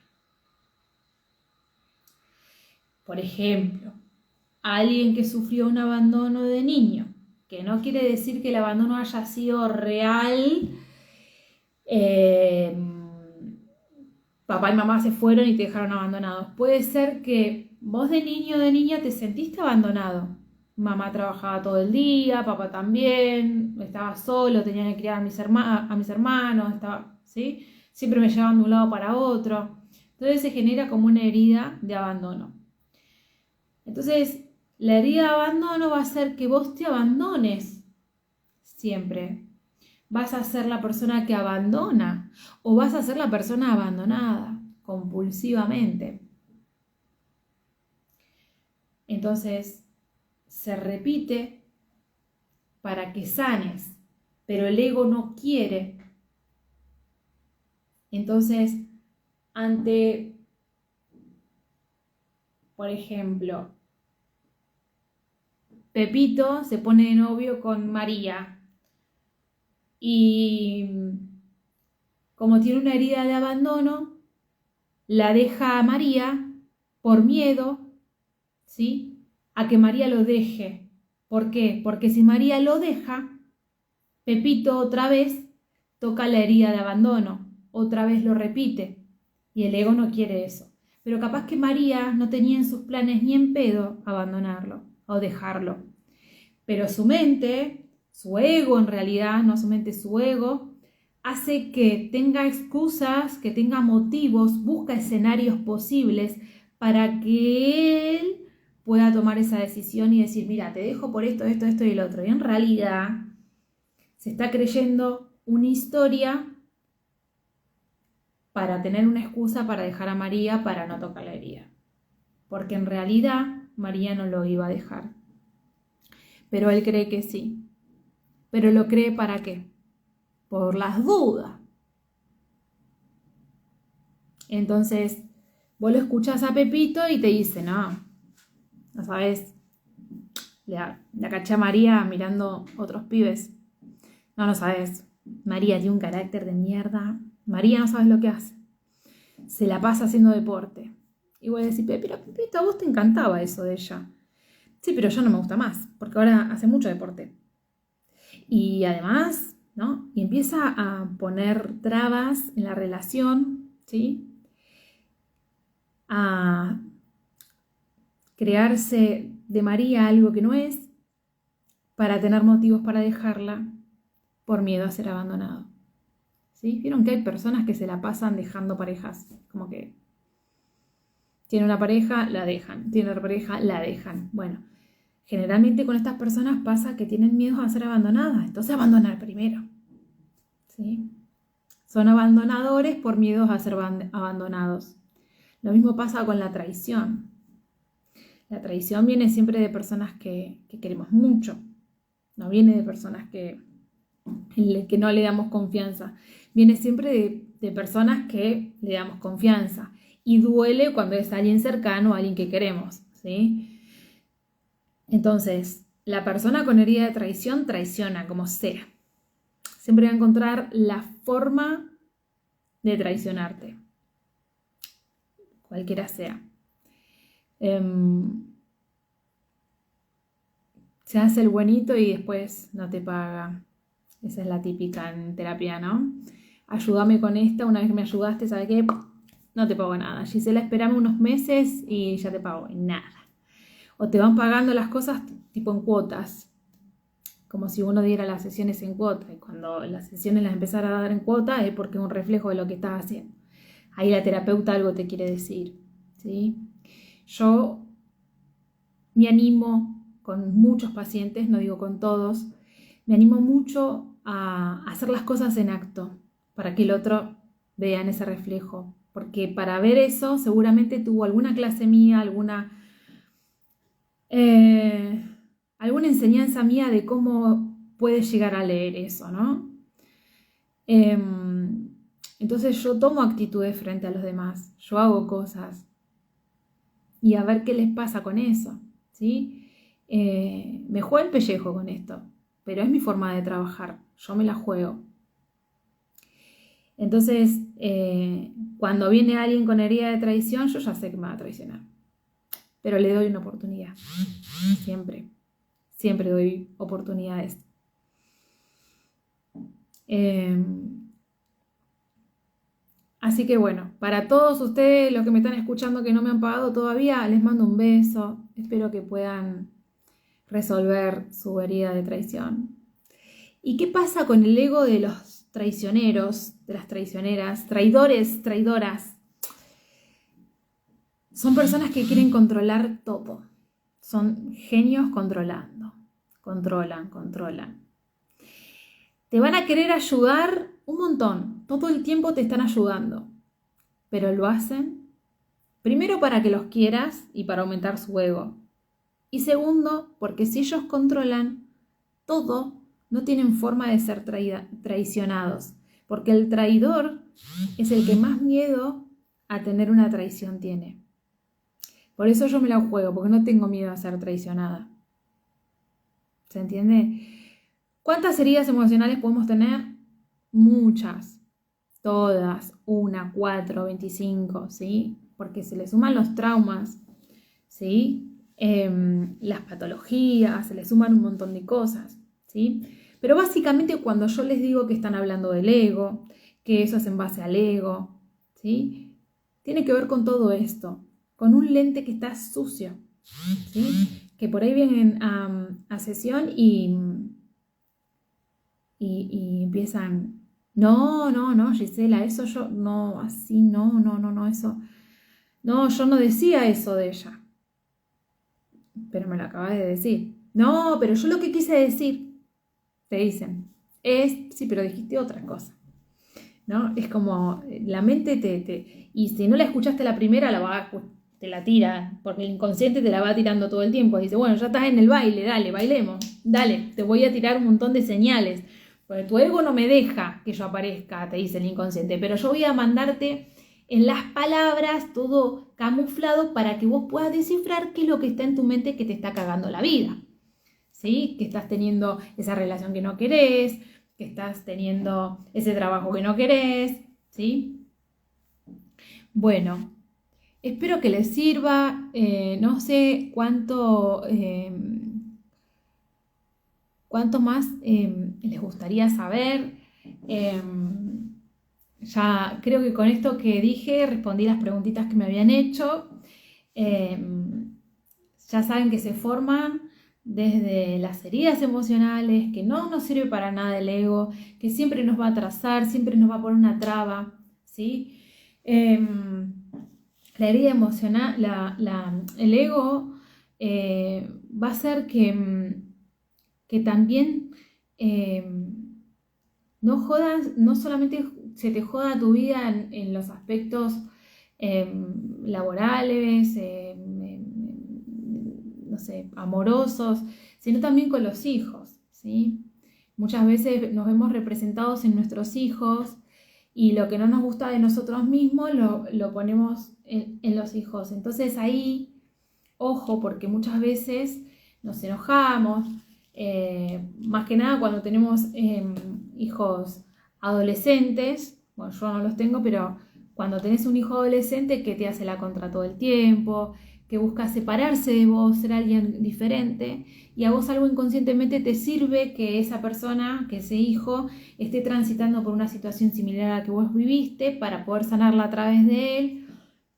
Por ejemplo, alguien que sufrió un abandono de niño, que no quiere decir que el abandono haya sido real, papá y mamá se fueron y te dejaron abandonados. Puede ser que vos de niño o de niña te sentiste abandonado. Mamá trabajaba todo el día, papá también, estaba solo, tenía que criar a mis hermanos, ¿sí? Siempre me llevaban de un lado para otro. Entonces se genera como una herida de abandono. Entonces, la herida de abandono va a hacer que vos te abandones siempre. Vas a ser la persona que abandona o vas a ser la persona abandonada compulsivamente. Entonces, se repite para que sanes, pero el ego no quiere. Entonces, ante, por ejemplo, Pepito se pone de novio con María y como tiene una herida de abandono, la deja a María por miedo, ¿sí?, a que María lo deje. ¿Por qué? Porque si María lo deja, Pepito otra vez toca la herida de abandono, otra vez lo repite, y el ego no quiere eso. Pero capaz que María no tenía en sus planes ni en pedo abandonarlo o dejarlo. Pero su mente, su ego en realidad, no su mente, su ego, hace que tenga excusas, que tenga motivos, busca escenarios posibles para que él pueda tomar esa decisión y decir, mira, te dejo por esto, esto, esto y el otro. Y en realidad se está creyendo una historia para tener una excusa para dejar a María para no tocar la herida. Porque en realidad María no lo iba a dejar. Pero él cree que sí. ¿Pero lo cree para qué? Por las dudas. Entonces, vos lo escuchás a Pepito y te dice, no sabes, la caché a María mirando otros pibes. No sabes. María tiene un carácter de mierda. María no sabes lo que hace. Se la pasa haciendo deporte. Y voy a decir, pero a vos te encantaba eso de ella. Sí, pero ya no me gusta más, porque ahora hace mucho deporte. Y además, ¿no? Y empieza a poner trabas en la relación, ¿sí? A crearse de María algo que no es, para tener motivos para dejarla por miedo a ser abandonado. ¿Sí? Vieron que hay personas que se la pasan dejando parejas, como que tiene una pareja, la dejan, tiene otra pareja, la dejan. Bueno, generalmente con estas personas pasa que tienen miedo a ser abandonadas, entonces abandonar primero. ¿Sí? Son abandonadores por miedo a ser abandonados. Lo mismo pasa con la traición. La traición viene siempre de personas que queremos mucho, no viene de personas que no le damos confianza, viene siempre de personas que le damos confianza. Y duele cuando es alguien cercano, alguien que queremos, ¿sí? Entonces, la persona con herida de traición traiciona como sea. Siempre va a encontrar la forma de traicionarte, cualquiera sea. Se hace el buenito y después no te paga. Esa es la típica en terapia, ¿no? Ayúdame con esta, una vez me ayudaste, ¿sabes qué? No te pago nada. Gisela, espérame unos meses y ya te pago. Nada. O te van pagando las cosas tipo en cuotas, como si uno diera las sesiones en cuota. Y cuando las sesiones las empezara a dar en cuota es porque es un reflejo de lo que estás haciendo. Ahí la terapeuta algo te quiere decir, ¿sí? Yo me animo con muchos pacientes, no digo con todos, me animo mucho a hacer las cosas en acto para que el otro vea en ese reflejo. Porque para ver eso seguramente tuvo alguna clase mía, alguna enseñanza mía de cómo puede llegar a leer eso, ¿no? Entonces yo tomo actitudes frente a los demás, yo hago cosas y a ver qué les pasa con eso, ¿sí? Me juego el pellejo con esto, pero es mi forma de trabajar, yo me la juego. Entonces, cuando viene alguien con herida de traición, yo ya sé que me va a traicionar, pero le doy una oportunidad, siempre doy oportunidades. Así que bueno, para todos ustedes, los que me están escuchando que no me han pagado todavía, les mando un beso. Espero que puedan resolver su herida de traición. ¿Y qué pasa con el ego de los traicioneros, de las traicioneras, traidores, traidoras? Son personas que quieren controlar todo. Son genios controlando. Controlan. Te van a querer ayudar un montón. Todo el tiempo te están ayudando. Pero lo hacen primero para que los quieras y para aumentar su ego. Y segundo, porque si ellos controlan todo, no tienen forma de ser traicionados. Porque el traidor es el que más miedo a tener una traición tiene. Por eso yo me la juego, porque no tengo miedo a ser traicionada. ¿Se entiende? ¿Cuántas heridas emocionales podemos tener? Muchas. Todas. 1, 4, 25, ¿sí? Porque se le suman los traumas, ¿sí? Las patologías, se le suman un montón de cosas, ¿sí? Pero básicamente cuando yo les digo que están hablando del ego, que eso es en base al ego, ¿sí? Tiene que ver con todo esto, con un lente que está sucio, ¿sí? Que por ahí vienen a sesión y empiezan, no, Gisela, eso yo, no, así, no, eso, no, yo no decía eso de ella, pero me lo acabas de decir, no, pero yo lo que quise decir, te dicen, sí, pero dijiste otra cosa, ¿no? Es como, la mente y si no la escuchaste la primera, te la tira, porque el inconsciente te la va tirando todo el tiempo, dice, bueno, ya estás en el baile, dale, bailemos, dale, te voy a tirar un montón de señales, porque tu ego no me deja que yo aparezca, te dice el inconsciente, pero yo voy a mandarte en las palabras todo camuflado para que vos puedas descifrar qué es lo que está en tu mente que te está cagando la vida, ¿sí? Que estás teniendo esa relación que no querés, que estás teniendo ese trabajo que no querés, ¿sí? Bueno, Espero que les sirva. No sé cuánto más les gustaría saber. Ya creo que con esto que dije respondí las preguntitas que me habían hecho. Ya saben que se forman desde las heridas emocionales, que no nos sirve para nada el ego, que siempre nos va a atrasar, siempre nos va a poner una traba, ¿sí? La herida emocional, el ego va a hacer que también no solamente se te joda tu vida en los aspectos laborales, no sé, amorosos, sino también con los hijos, ¿sí? Muchas veces nos vemos representados en nuestros hijos y lo que no nos gusta de nosotros mismos lo ponemos en los hijos. Entonces ahí, ojo, porque muchas veces nos enojamos, más que nada cuando tenemos hijos adolescentes. Bueno, yo no los tengo, pero cuando tenés un hijo adolescente que te hace la contra todo el tiempo, que busca separarse de vos, ser alguien diferente, y a vos algo inconscientemente te sirve que esa persona, que ese hijo, esté transitando por una situación similar a la que vos viviste para poder sanarla a través de él,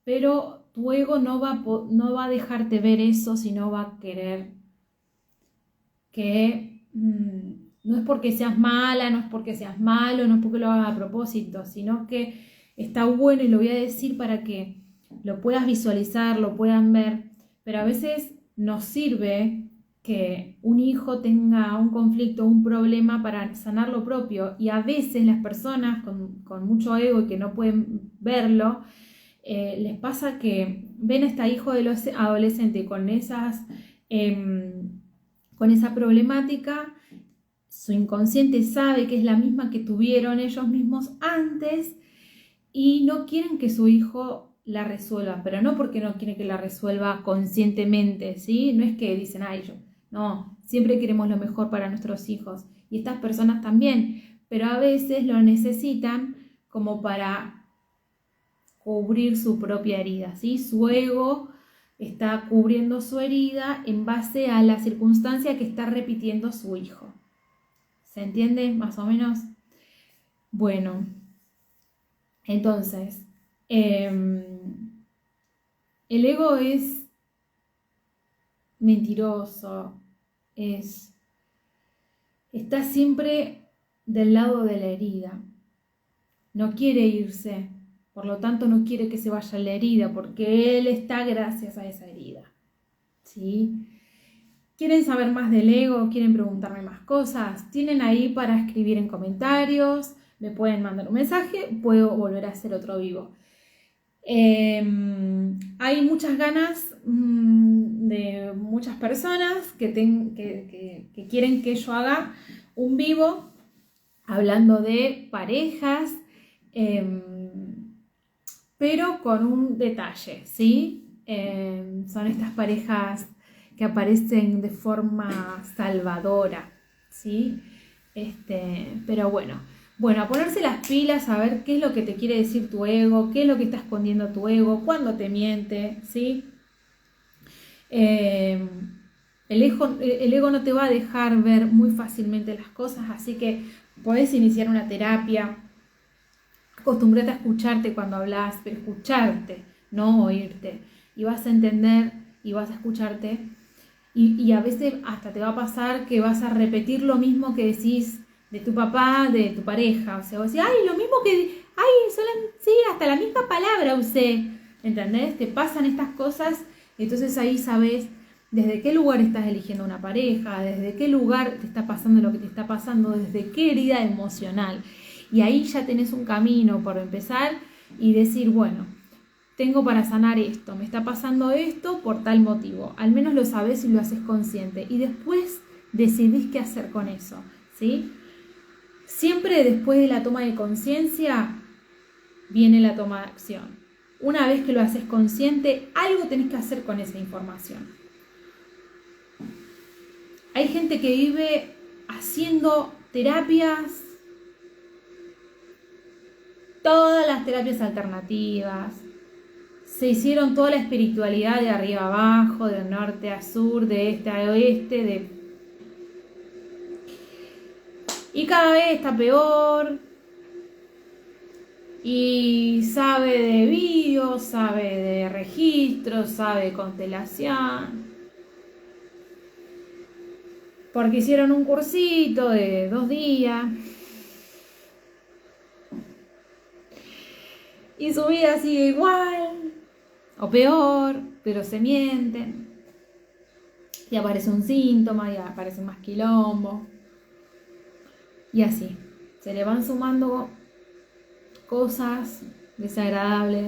pero tu ego no va a dejarte ver eso, sino va a querer que no es porque seas mala, no es porque seas malo, no es porque lo hagas a propósito, sino que está bueno y lo voy a decir para que lo puedas visualizar, lo puedan ver, pero a veces nos sirve que un hijo tenga un conflicto, un problema para sanar lo propio, y a veces las personas con mucho ego y que no pueden verlo, les pasa que ven a este hijo de los adolescentes con esa problemática. Su inconsciente sabe que es la misma que tuvieron ellos mismos antes y no quieren que su hijo la resuelva, pero no porque no quieren que la resuelva conscientemente, ¿sí? No es que dicen, ay, yo, no, siempre queremos lo mejor para nuestros hijos y estas personas también, pero a veces lo necesitan como para cubrir su propia herida, ¿sí? Su ego está cubriendo su herida en base a la circunstancia que está repitiendo su hijo. ¿Se entiende más o menos? Bueno, entonces, el ego es mentiroso, está siempre del lado de la herida, no quiere irse, por lo tanto no quiere que se vaya la herida, porque él está gracias a esa herida, ¿sí? ¿Quieren saber más del ego? ¿Quieren preguntarme más cosas? Tienen ahí para escribir en comentarios, me pueden mandar un mensaje, puedo volver a hacer otro vivo. Hay muchas ganas de muchas personas que quieren que yo haga un vivo hablando de parejas, pero con un detalle, ¿sí? Son estas parejas que aparecen de forma salvadora, ¿sí? Pero bueno, a ponerse las pilas, a ver qué es lo que te quiere decir tu ego, qué es lo que está escondiendo tu ego, cuándo te miente, ¿sí? El ego no te va a dejar ver muy fácilmente las cosas, así que podés iniciar una terapia. Acostúmbrate a escucharte cuando hablas, pero escucharte, no oírte. Y vas a entender y vas a escucharte. Y a veces hasta te va a pasar que vas a repetir lo mismo que decís de tu papá, de tu pareja. O sea, vos decís, ay, lo mismo que... Ay, sí, hasta la misma palabra usé. ¿Entendés? Te pasan estas cosas. Entonces ahí sabes desde qué lugar estás eligiendo una pareja, desde qué lugar te está pasando lo que te está pasando, desde qué herida emocional. Y ahí ya tenés un camino por empezar y decir, bueno, tengo para sanar esto, me está pasando esto por tal motivo. Al menos lo sabes y lo haces consciente. Y después decidís qué hacer con eso, ¿sí? Siempre después de la toma de conciencia viene la toma de acción. Una vez que lo haces consciente, algo tenés que hacer con esa información. Hay gente que vive haciendo terapias, todas las terapias alternativas, se hicieron toda la espiritualidad de arriba a abajo, de norte a sur, de este a oeste, y cada vez está peor. Y sabe de bio, sabe de registro, sabe de constelación. Porque hicieron un cursito de 2 días. Y su vida sigue igual, o peor, pero se mienten. Y aparece un síntoma, y aparece más quilombo. Y así, se le van sumando cosas desagradables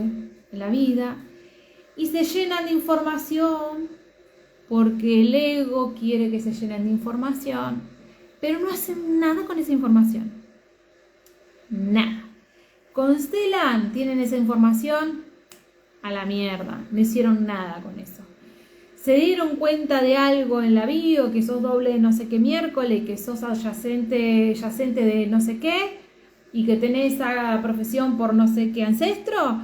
en la vida y se llenan de información porque el ego quiere que se llenen de información, pero no hacen nada con esa información. Nada. Constelan, tienen esa información a la mierda, no hicieron nada con eso. Se dieron cuenta de algo en la bio, que sos doble de no sé qué miércoles, que sos adyacente de no sé qué, y que tenés esa profesión por no sé qué ancestro,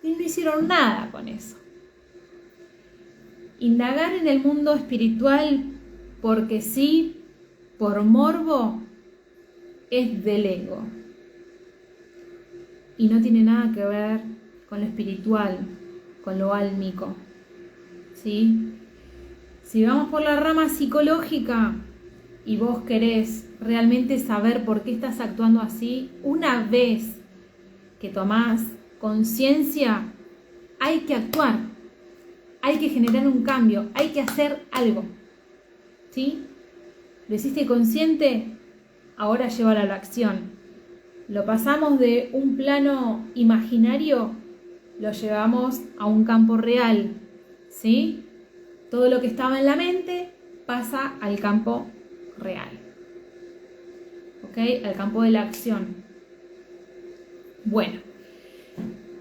y no hicieron nada con eso. Indagar en el mundo espiritual porque sí, por morbo, es del ego. Y no tiene nada que ver con lo espiritual, con lo álmico. ¿Sí? Si vamos por la rama psicológica y vos querés realmente saber por qué estás actuando así, una vez que tomás conciencia, hay que actuar, hay que generar un cambio, hay que hacer algo. ¿Sí? ¿Lo hiciste consciente? Ahora llévalo a la acción. Lo pasamos de un plano imaginario, lo llevamos a un campo real. ¿Sí? Todo lo que estaba en la mente pasa al campo real. ¿Ok? Al campo de la acción. Bueno,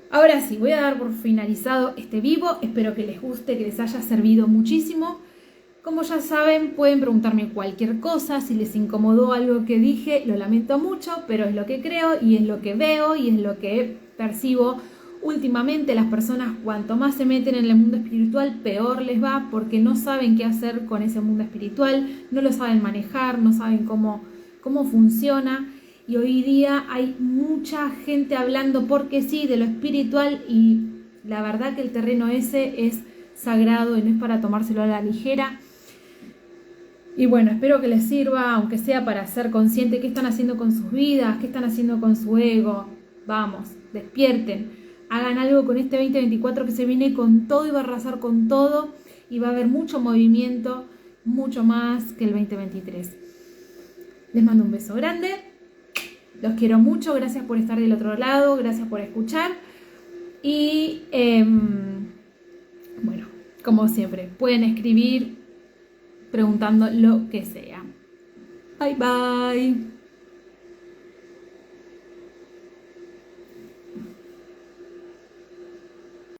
ahora sí, voy a dar por finalizado este vivo. Espero que les guste, que les haya servido muchísimo. Como ya saben, pueden preguntarme cualquier cosa. Si les incomodó algo que dije, lo lamento mucho, pero es lo que creo y es lo que veo y es lo que percibo. Últimamente las personas cuanto más se meten en el mundo espiritual, peor les va porque no saben qué hacer con ese mundo espiritual, no lo saben manejar, no saben cómo funciona. Y hoy día hay mucha gente hablando porque sí de lo espiritual y la verdad que el terreno ese es sagrado y no es para tomárselo a la ligera. Y bueno, espero que les sirva, aunque sea para ser consciente qué están haciendo con sus vidas, qué están haciendo con su ego. Vamos, despierten. Hagan algo con este 2024 que se viene con todo y va a arrasar con todo y va a haber mucho movimiento, mucho más que el 2023. Les mando un beso grande, los quiero mucho, gracias por estar del otro lado, gracias por escuchar y bueno, como siempre, pueden escribir preguntando lo que sea. Bye bye.